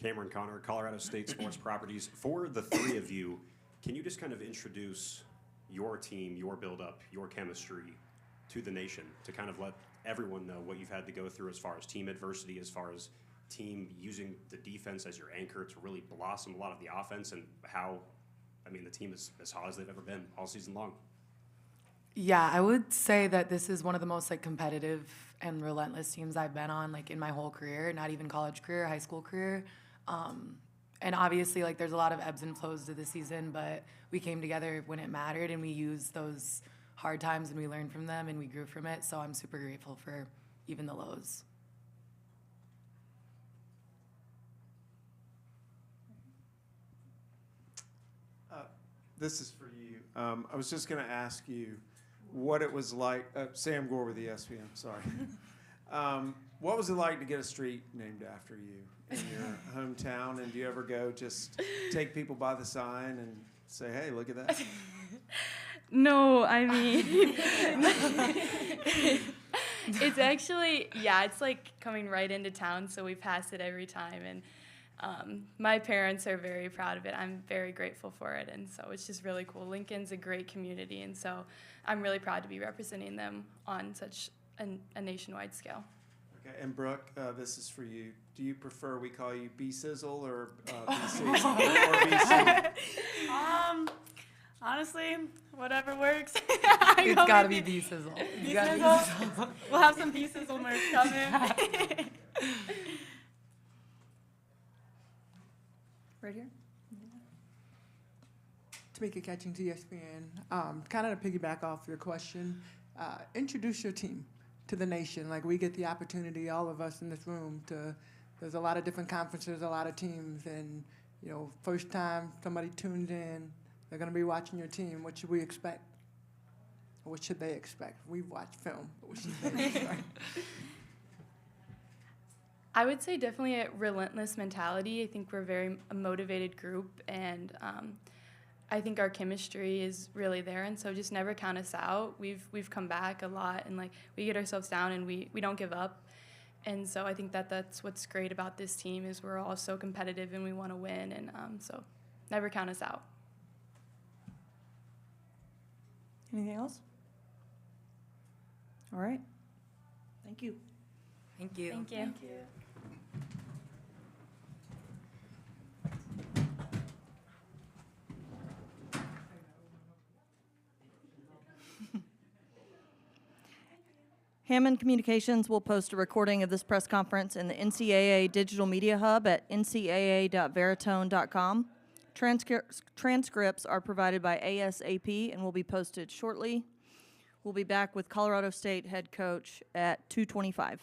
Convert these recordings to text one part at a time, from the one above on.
Cameron Connor, Colorado State Sports Properties. For the three of you, can you just kind of introduce your team, your build-up, your chemistry to the nation to kind of let everyone know what you've had to go through as far as team adversity, as far as team using the defense as your anchor to really blossom a lot of the offense, and how, I mean, the team is as hot as they've ever been all season long? Yeah, I would say that this is one of the most like competitive and relentless teams I've been on like in my whole career, not even college career, high school career. And obviously like there's a lot of ebbs and flows to the season, but we came together when it mattered and we used those hard times and we learned from them and we grew from it. So I'm super grateful for even the lows. This is for you. I was just going to ask you what it was like. Sam Gore with ESPN, sorry. What was it like to get a street named after you in your hometown? And do you ever go just take people by the sign and say, hey, look at that? No, I mean, it's actually, yeah, it's like coming right into town, so we pass it every time. And my parents are very proud of it. I'm very grateful for it, and so it's just really cool. Lincoln's a great community, and so I'm really proud to be representing them on such a nationwide scale. Okay, and Brooke, this is for you. Do you prefer we call you B-Sizzle or B-Sizzle or B-Sizzle? Honestly, whatever works. It's got to be B-Sizzle. B-Sizzle. We'll have some B-Sizzle merch coming. Right here. Tamika Catching, ESPN. Kind of to piggyback off your question, introduce your team to the nation. Like we get the opportunity, all of us in this room, there's a lot of different conferences, a lot of teams, and you know, first time somebody tunes in, they're going to be watching your team. What should we expect? What should they expect? We've watched film, but what should they expect? I would say definitely a relentless mentality. I think we're a very motivated group, and I think our chemistry is really there, and so just never count us out. We've come back a lot, and like we get ourselves down, and we don't give up. And so I think that's what's great about this team is we're all so competitive and we want to win, and so never count us out. Anything else? All right. Thank you. Thank you. Thank you. Thank you. Hammond Communications will post a recording of this press conference in the NCAA Digital Media Hub at ncaa.veritone.com. Transcripts are provided by ASAP and will be posted shortly. We'll be back with Colorado State head coach at 2:25.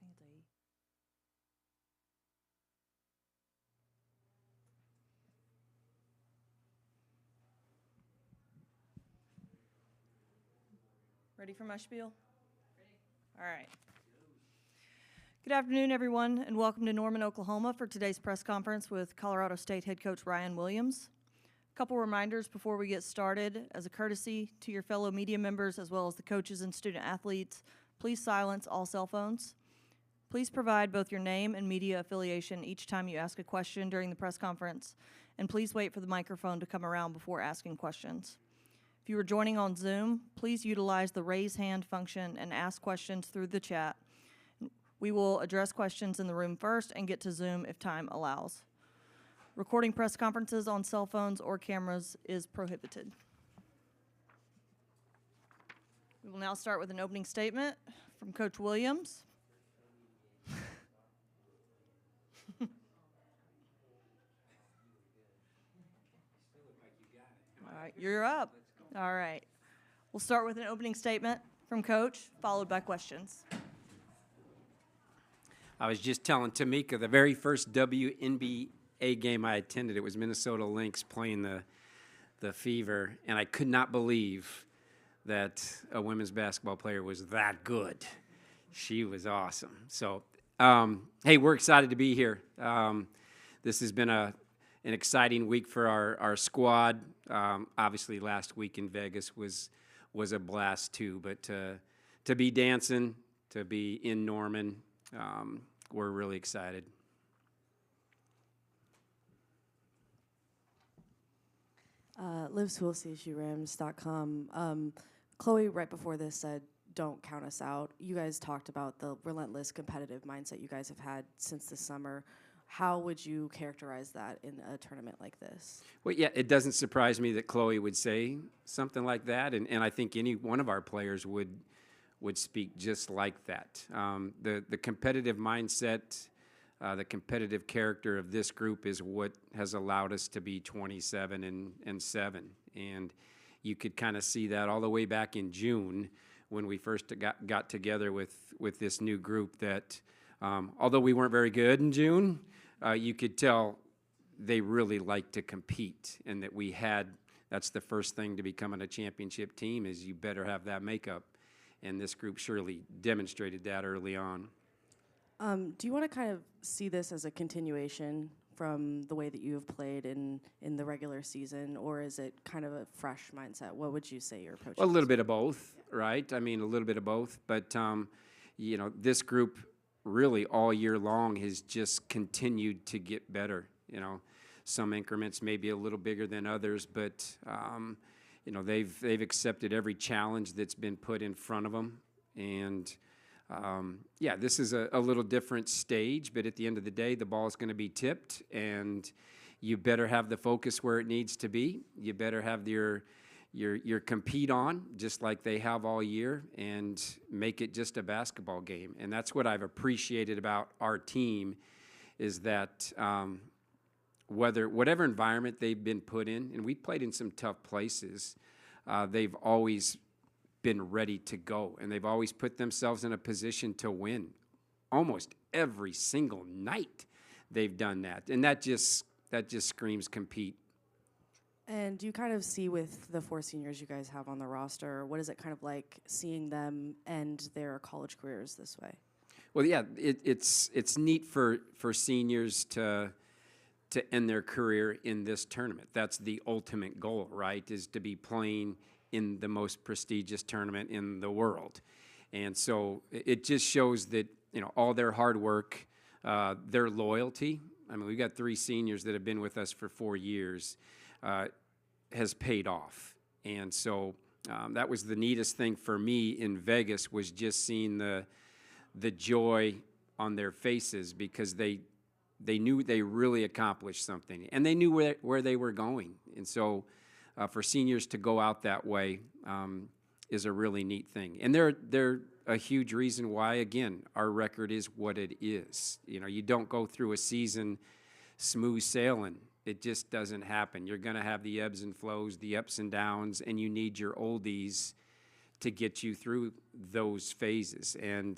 it's A. Ready for my spiel? Ready. All right. Good afternoon, everyone, and welcome to Norman, Oklahoma for today's press conference with Colorado State head coach Ryan Williams. A couple reminders before we get started. As a courtesy to your fellow media members as well as the coaches and student athletes, please silence all cell phones. Please provide both your name and media affiliation each time you ask a question during the press conference, and please wait for the microphone to come around before asking questions. If you are joining on Zoom, please utilize the raise hand function and ask questions through the chat. We will address questions in the room first and get to Zoom if time allows. Recording press conferences on cell phones or cameras is prohibited. We will now start with an opening statement from Coach Williams. All right, you're up. All right. We'll start with an opening statement from Coach, followed by questions. I was just telling Tamika the very first WNBA game I attended, it was Minnesota Lynx playing the Fever, and I could not believe that a women's basketball player was that good. She was awesome. So, hey, we're excited to be here. This has been an exciting week for our squad. Obviously, last week in Vegas was a blast too, but to be dancing, to be in Norman, we're really excited. Liv Sewell, CSURams.com. Chloe, right before this, said, don't count us out. You guys talked about the relentless competitive mindset you guys have had since the summer. How would you characterize that in a tournament like this? Well, yeah, it doesn't surprise me that Chloe would say something like that, and I think any one of our players would speak just like that. The competitive mindset, the competitive character of this group is what has allowed us to be 27-7. And you could kind of see that all the way back in June when we first got together with this new group that although we weren't very good in June, you could tell they really like to compete, and that that's the first thing to becoming a championship team is you better have that makeup. And this group surely demonstrated that early on. Do you want to kind of see this as a continuation from the way that you have played in the regular season, or is it kind of a fresh mindset? What would you say your approach is? A little bit of both, right? I mean, a little bit of both. But, this group really all year long has just continued to get better. Some increments may be a little bigger than others, but they've accepted every challenge that's been put in front of them. And, this is a little different stage, but at the end of the day, the ball is going to be tipped, and you better have the focus where it needs to be. You better have your compete on, just like they have all year, and make it just a basketball game. And that's what I've appreciated about our team is that whatever environment they've been put in, and we played in some tough places, they've always been ready to go, and they've always put themselves in a position to win. Almost every single night they've done that, and that just screams compete. And do you kind of see with the 4 seniors you guys have on the roster, what is it kind of like seeing them end their college careers this way? Well, yeah, it's neat for seniors to end their career in this tournament. That's the ultimate goal, right, is to be playing in the most prestigious tournament in the world. And so it just shows that, all their hard work, their loyalty. I mean, we've got 3 seniors that have been with us for 4 years, has paid off. And so that was the neatest thing for me in Vegas, was just seeing the joy on their faces, because they knew they really accomplished something, and they knew where they were going. And so for seniors to go out that way is a really neat thing. And they're a huge reason why, again, our record is what it is. You don't go through a season smooth sailing. It just doesn't happen. You're going to have the ebbs and flows, the ups and downs, and you need your oldies to get you through those phases. And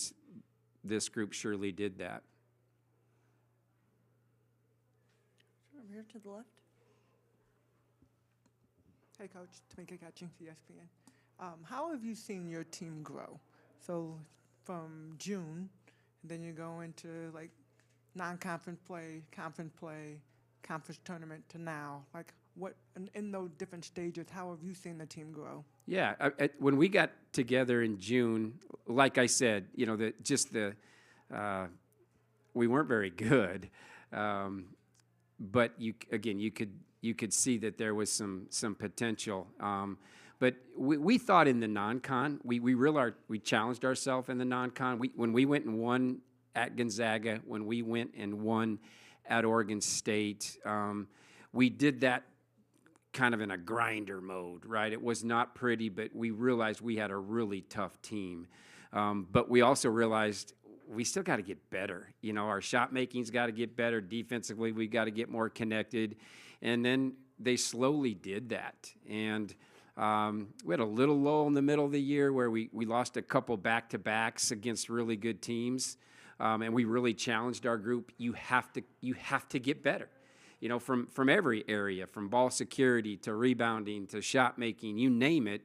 this group surely did that. Over here to the left. Hey, Coach, Tamika Catching, ESPN. How have you seen your team grow? So from June, and then you go into like non-conference play, conference tournament to now. Like what in those different stages, how have you seen the team grow? Yeah, when we got together in June, like I said, you know, we weren't very good, but you could see that there was some potential. But we thought in the non-con, we challenged ourselves in the non-con. When we went and won at Gonzaga, when we went and won at Oregon State, we did that kind of in a grinder mode, right? It was not pretty, but we realized we had a really tough team. But we also realized we still got to get better. You know, our shot making's got to get better. Defensively, we got to get more connected. And then they slowly did that. And we had a little lull in the middle of the year where we lost a couple back-to-backs against really good teams. And we really challenged our group. You have to get better. You know, from every area, from ball security to rebounding to shot making, you name it,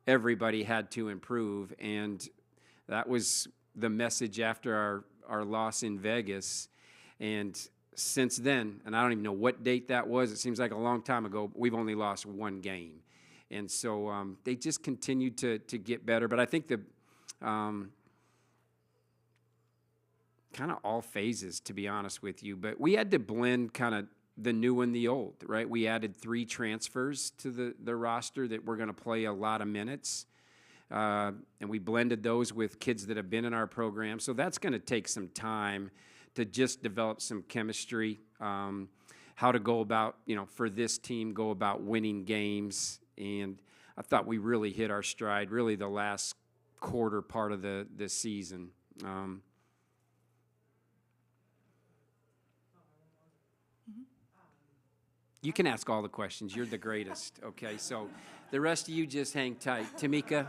everybody had to improve. And that was the message after our loss in Vegas. And since then, and I don't even know what date that was, it seems like a long time ago, we've only lost one game. And so they just continued to get better. But I think the kind of all phases, to be honest with you. But we had to blend kind of the new and the old, right? We added 3 transfers to the roster that were going to play a lot of minutes. And we blended those with kids that have been in our program. So that's going to take some time to just develop some chemistry, how to go about, you know, for this team, go about winning games. And I thought we really hit our stride, really the last quarter part of the season. You can ask all the questions. You're the greatest, okay? So the rest of you just hang tight. Tamika,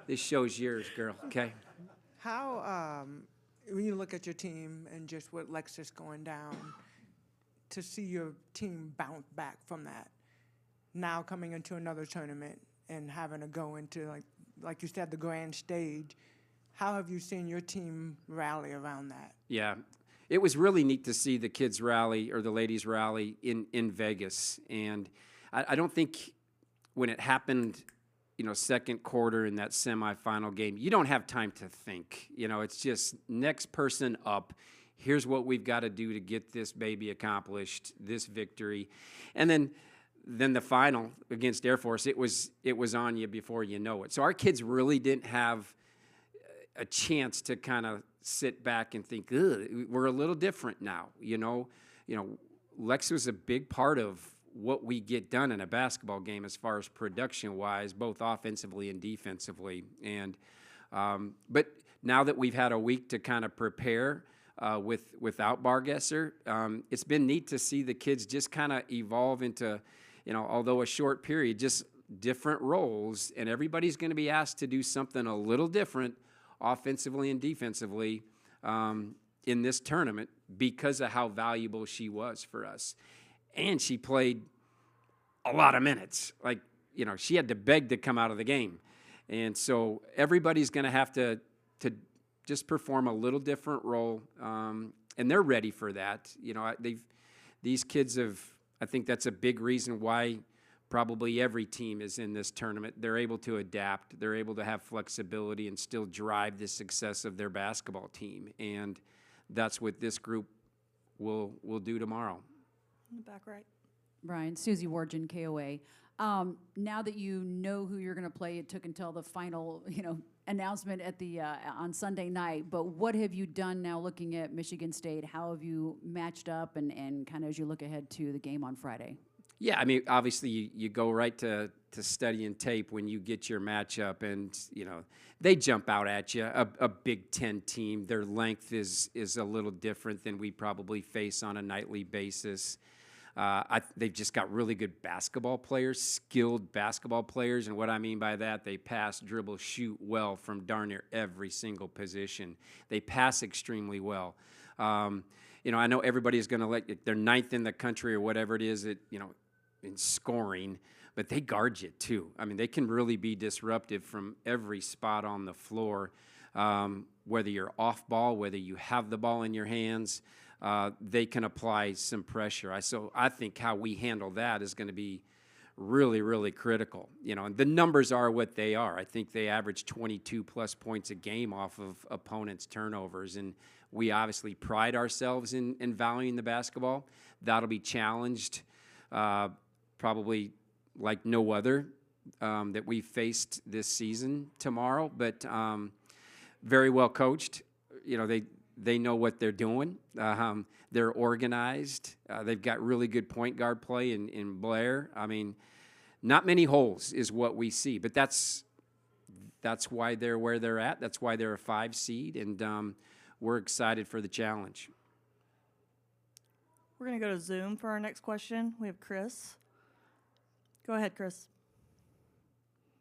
this show's yours, girl, okay? How, when you look at your team and just with Lexus going down, to see your team bounce back from that, now coming into another tournament and having to go into, like you said, the grand stage, how have you seen your team rally around that? Yeah. It was really neat to see the kids rally, or the ladies rally, in Vegas. And I don't think when it happened, you know, second quarter in that semifinal game, you don't have time to think. You know, it's just next person up. Here's what we've got to do to get this baby accomplished, this victory. And then the final against Air Force, it was on you before you know it. So our kids really didn't have a chance to kind of sit back and think, we're a little different now. You know, Lex was a big part of what we get done in a basketball game as far as production-wise, both offensively and defensively. And but now that we've had a week to kind of prepare without Bargesser, it's been neat to see the kids just kind of evolve into, you know, although a short period, just different roles, and everybody's going to be asked to do something a little different offensively and defensively in this tournament because of how valuable she was for us. And she played a lot of minutes. Like, you know, she had to beg to come out of the game. And so everybody's going to have to just perform a little different role, and they're ready for that. You know, these kids have, I think that's a big reason why probably every team is in this tournament. They're able to adapt. They're able to have flexibility and still drive the success of their basketball team. And that's what this group will do tomorrow. In the back right. Brian, Susie Wargen, KOA. Now that you know who you're going to play, it took until the final, announcement at the on Sunday night. But what have you done now looking at Michigan State? How have you matched up and kind of as you look ahead to the game on Friday? Yeah, I mean, obviously you go right to studying tape when you get your matchup, and they jump out at you. A Big Ten team, their length is a little different than we probably face on a nightly basis. They've just got really good basketball players, skilled basketball players, and what I mean by that, they pass, dribble, shoot well from darn near every single position. They pass extremely well. I know everybody is going to they're ninth in the country or whatever it is, in scoring, but they guard you too. I mean, they can really be disruptive from every spot on the floor, whether you're off ball, whether you have the ball in your hands. They can apply some pressure. So I think how we handle that is going to be really, really critical. And the numbers are what they are. I think they average 22-plus points a game off of opponents' turnovers, and we obviously pride ourselves in valuing the basketball. That'll be challenged probably like no other that we've faced this season tomorrow, but very well coached. They know what they're doing. They're organized. They've got really good point guard play in Blair. I mean, not many holes is what we see, but that's why they're where they're at. That's why they're a 5 seed, and we're excited for the challenge. We're going to go to Zoom for our next question. We have Chris. Go ahead, Chris.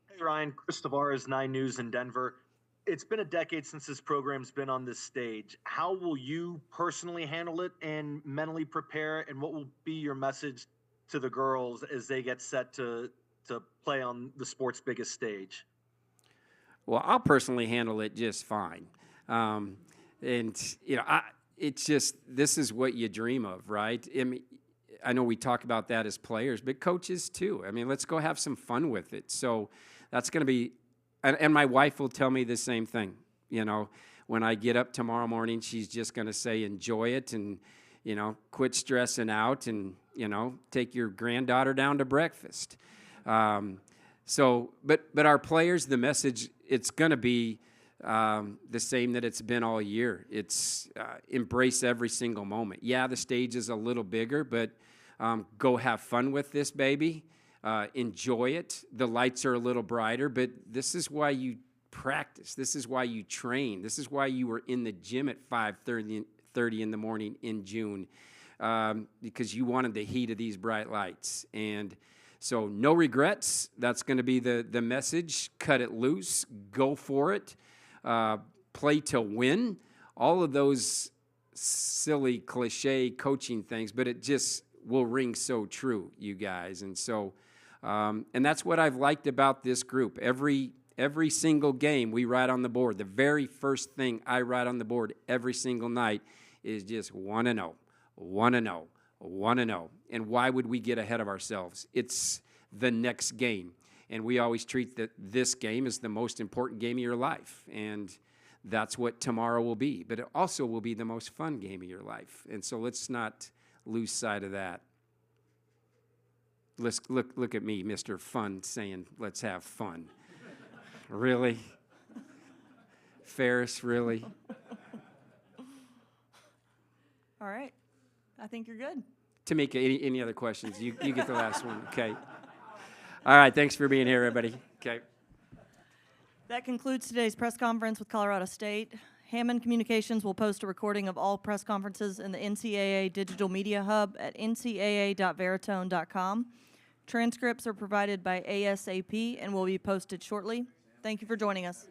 Hey, Ryan. Chris Tavares, 9 News in Denver. It's been a decade since this program's been on this stage. How will you personally handle it and mentally prepare, and what will be your message to the girls as they get set to play on the sport's biggest stage? Well, I'll personally handle it just fine. It's just, this is what you dream of, right? I know we talk about that as players, but coaches too. I mean, let's go have some fun with it. So that's going to be, and my wife will tell me the same thing. When I get up tomorrow morning, she's just going to say, enjoy it and, quit stressing out and, take your granddaughter down to breakfast. But our players, the message, it's going to be the same that it's been all year. It's embrace every single moment. Yeah, the stage is a little bigger, but go have fun with this baby. Enjoy it. The lights are a little brighter, but this is why you practice. This is why you train. This is why you were in the gym at 5:30 in the morning in June, because you wanted the heat of these bright lights. And so no regrets. That's going to be the message. Cut it loose. Go for it. Play to win. All of those silly cliche coaching things, but it just will ring so true, you guys. And so, and that's what I've liked about this group. Every single game we write on the board, the very first thing I write on the board every single night is just 1-0, 1-0, 1-0. And why would we get ahead of ourselves? It's the next game. And we always treat this game as the most important game of your life. And that's what tomorrow will be. But it also will be the most fun game of your life. And so let's not lose sight of that. Let's look at me, Mr. Fun, saying, let's have fun. Really? Ferris, really? All right. I think you're good. Tamika, any other questions? You get the last one. Okay. All right. Thanks for being here, everybody. Okay. That concludes today's press conference with Colorado State. Hammond Communications will post a recording of all press conferences in the NCAA Digital Media Hub at ncaa.veritone.com. Transcripts are provided by ASAP and will be posted shortly. Thank you for joining us.